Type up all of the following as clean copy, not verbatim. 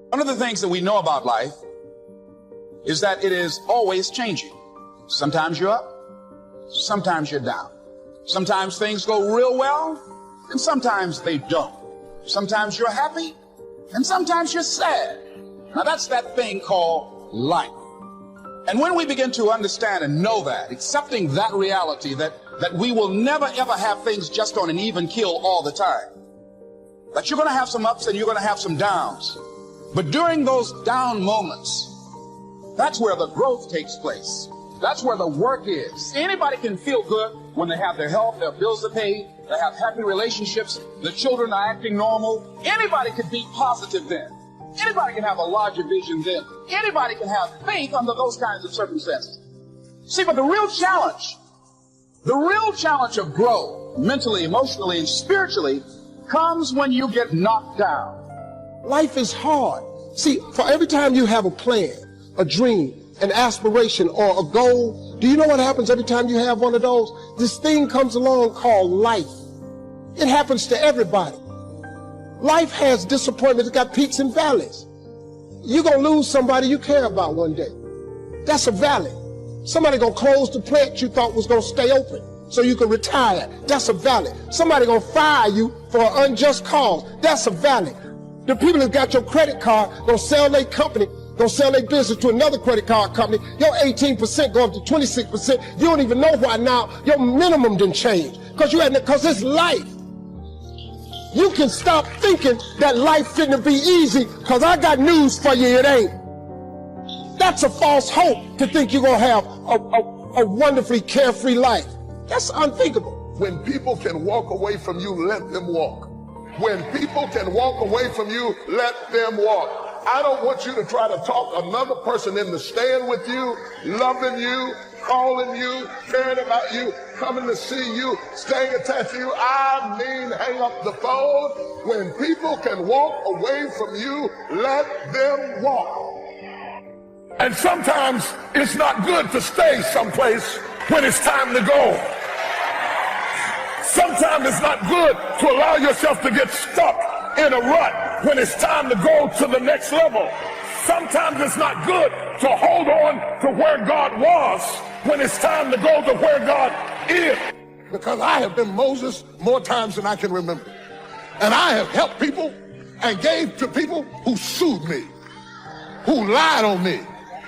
One of the things that we know about life is that it is always changing. Sometimes you're up, sometimes you're down. Sometimes things go real well, and sometimes they don't. Sometimes you're happy, and sometimes you're sad. Now that's that thing called life. And when we begin to understand and know that, accepting that reality that we will never ever have things just on an even keel all the time, that you're going to have some ups and you're going to have some downs. But during those down moments, that's where the growth takes place. That's where the work is. Anybody can feel good when they have their health, their bills are paid, they have happy relationships, the children are acting normal. Anybody can be positive then. Anybody can have a larger vision then. Anybody can have faith under those kinds of circumstances. See, but the real challenge of growth, mentally, emotionally, and spiritually, comes when you get knocked down. Life is hard. See, for every time you have a plan, a dream, an aspiration, or a goal, do you know what happens every time you have one of those? This thing comes along called life. It happens to everybody. Life has disappointments. It's got peaks and valleys. You're going to lose somebody you care about one day. That's a valley. Somebody going to close the plant you thought was going to stay open so you can retire. That's a valley. Somebody going to fire you for an unjust cause. That's a valley. The people that got your credit card going to sell their company, going to sell their business to another credit card company. Your 18% go up to 26%. You don't even know why now. Your minimum didn't change because it's life. You can stop thinking that life finna be easy, because I got news for you, it ain't. That's a false hope to think you're going to have a wonderfully carefree life. That's unthinkable. When people can walk away from you, let them walk. When people can walk away from you, let them walk. I don't want you to try to talk another person into staying with you, loving you, calling you, caring about you, coming to see you, staying attached to you. I mean, hang up the phone. When people can walk away from you, let them walk. And sometimes it's not good to stay someplace when it's time to go. Sometimes it's not good to allow yourself to get stuck in a rut when it's time to go to the next level. Sometimes it's not good to hold on to where God was when it's time to go to where God is. Because I have been Moses more times than I can remember. And I have helped people and gave to people who sued me, who lied on me,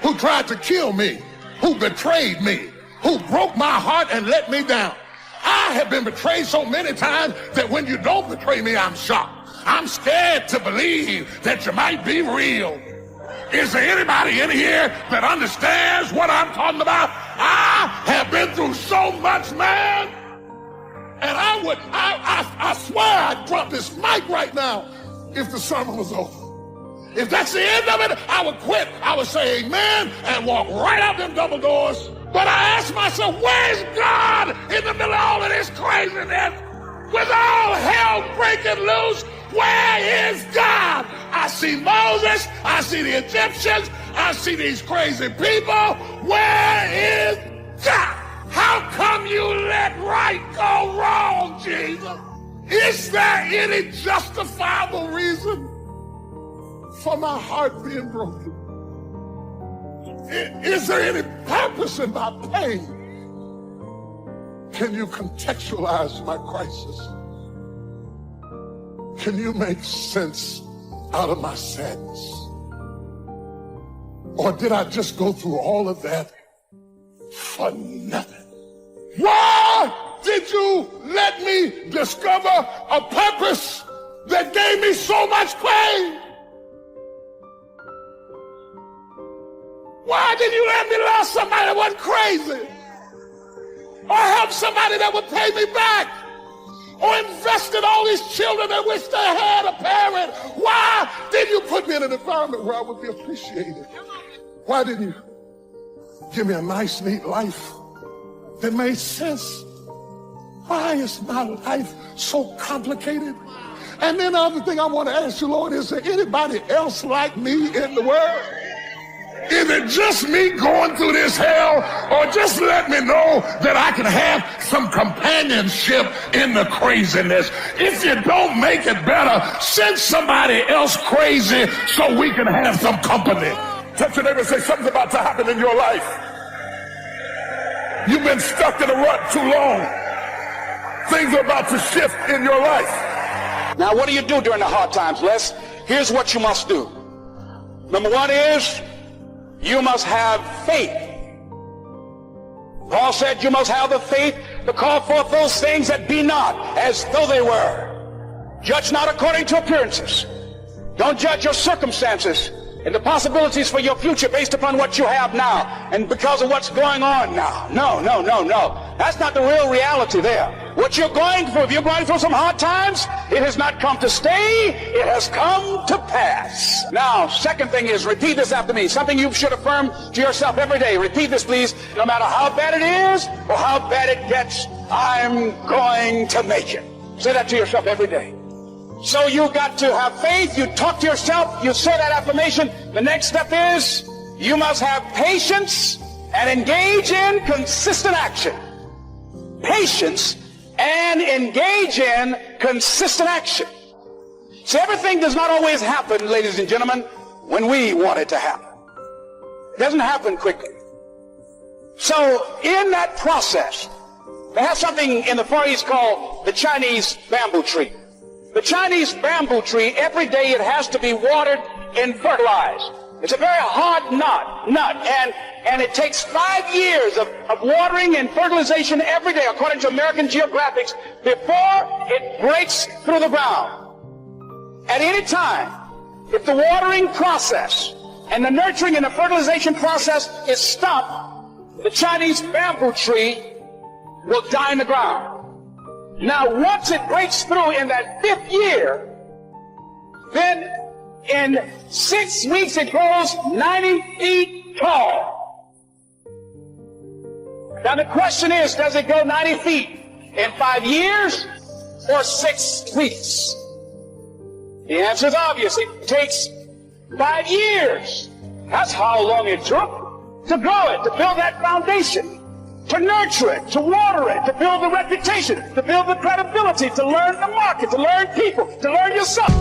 who tried to kill me, who betrayed me, who broke my heart and let me down. I have been betrayed so many times that when you don't betray me, I'm shocked. I'm scared to believe that you might be real. Is there anybody in here that understands what I'm talking about? I have been through so much, man. And I swear I'd drop this mic right now if the sermon was over. If that's the end of it, I would quit. I would say amen and walk right out them double doors. But I ask myself, where's God in the middle of all of this craziness? With all hell breaking loose, where is God? I see Moses, I see the Egyptians, I see these crazy people. Where is God? How come you let right go wrong, Jesus? Is there any justifiable reason for my heart being broken? Is there any purpose in my pain? Can you contextualize my crisis? Can you make sense out of my sadness? Or did I just go through all of that for nothing? Why did you let me discover a purpose that gave me so much pain? Why did you let me love somebody that wasn't crazy? Or help somebody that would pay me back? Or invest in all these children that wish they had a parent? Why did you put me in an environment where I would be appreciated? Why didn't you give me a nice, neat life that made sense? Why is my life so complicated? And then the other thing I want to ask you, Lord, is there anybody else like me in the world? Is it just me going through this hell, or just let me know that I can have some companionship in the craziness? If you don't make it better, send somebody else crazy so we can have some company. Touch your neighbor and say, something's about to happen in your life. You've been stuck in a rut too long. Things are about to shift in your life. Now, what do you do during the hard times, Les? Here's what you must do. Number one is, you must have faith. Paul said you must have the faith to call forth those things that be not as though they were. Judge not according to appearances. Don't judge your circumstances and the possibilities for your future based upon what you have now and because of what's going on now. No. That's not the real reality there. What you're going through, if you're going through some hard times, it has not come to stay, it has come to pass. Now, second thing is, repeat this after me. Something you should affirm to yourself every day. Repeat this, please. No matter how bad it is or how bad it gets, I'm going to make it. Say that to yourself every day. So you've got to have faith. You talk to yourself. You say that affirmation. The next step is you must have patience and engage in consistent action. Patience and engage in consistent action. See, everything does not always happen, ladies and gentlemen, when we want it to happen. It doesn't happen quickly. So in that process, they have something in the Far East called the Chinese bamboo tree. The Chinese bamboo tree, every day it has to be watered and fertilized. It's a very hard nut, and it takes 5 years of watering and fertilization every day, according to American Geographics, before it breaks through the ground. At any time, if the watering process and the nurturing and the fertilization process is stopped, the Chinese bamboo tree will die in the ground. Now, once it breaks through in that 5th year, then in 6 weeks it grows 90 feet tall. Now the question is, does it go 90 feet in 5 years or 6 weeks? The answer is obvious. It takes 5 years. That's how long it took to grow it, to build that foundation, to nurture it, to water it, to build the reputation, to build the credibility, to learn the market, to learn people, to learn yourself.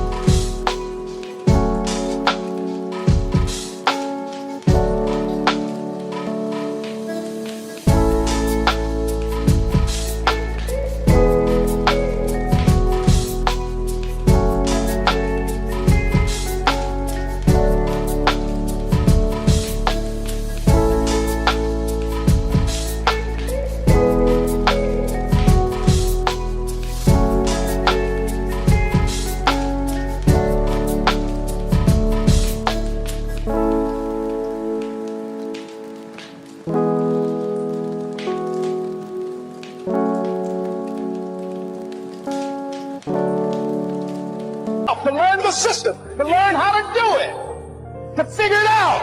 To learn the system, to learn how to do it, to figure it out.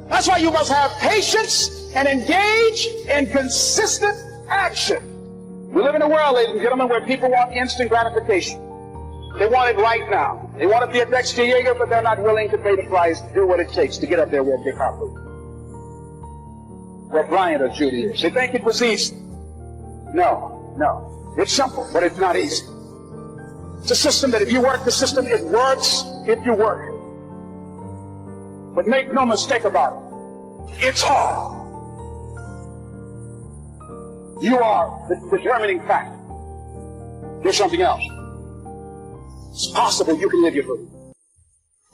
That's why you must have patience and engage in consistent action. We live in a world, ladies and gentlemen, where people want instant gratification. They want it right now. They want to be a Dexter Yeager, but they're not willing to pay the price, to do what it takes to get up there where Dick Harper, where Bryant or Judy is. They think it was easy. No. It's simple, but it's not easy. It's a system that if you work the system, it works if you work it. But make no mistake about it, it's hard. You are the determining factor. Here's something else. It's possible you can live your dream.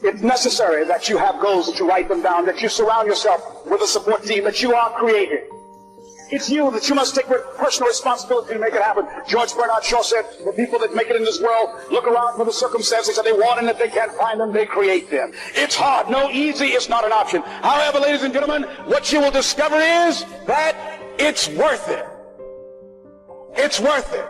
It's necessary that you have goals, that you write them down, that you surround yourself with a support team, that you are creative. It's you that you must take personal responsibility to make it happen. George Bernard Shaw said, the people that make it in this world look around for the circumstances that they want, and if they can't find them, they create them. It's hard. No, easy is not an option. However, ladies and gentlemen, what you will discover is that it's worth it. It's worth it.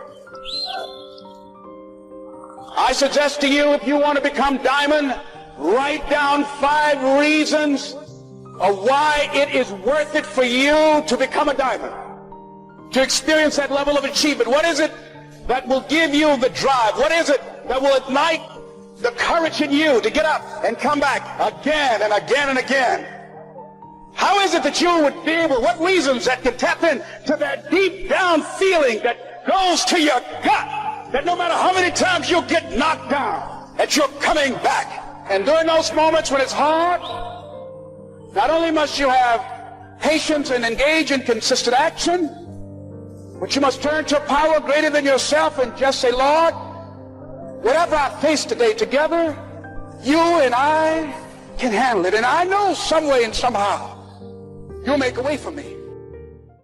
I suggest to you, if you want to become diamond, write down 5 reasons of why it is worth it for you to become a diamond, to experience that level of achievement. What is it that will give you the drive? What is it that will ignite the courage in you to get up and come back again and again and again? How is it that you would be able, what reasons that can tap into that deep down feeling that goes to your gut, that no matter how many times you get knocked down, that you're coming back? And during those moments when it's hard, not only must you have patience and engage in consistent action, but you must turn to a power greater than yourself and just say, Lord, whatever I face today together, you and I can handle it. And I know some way and somehow you'll make a way for me.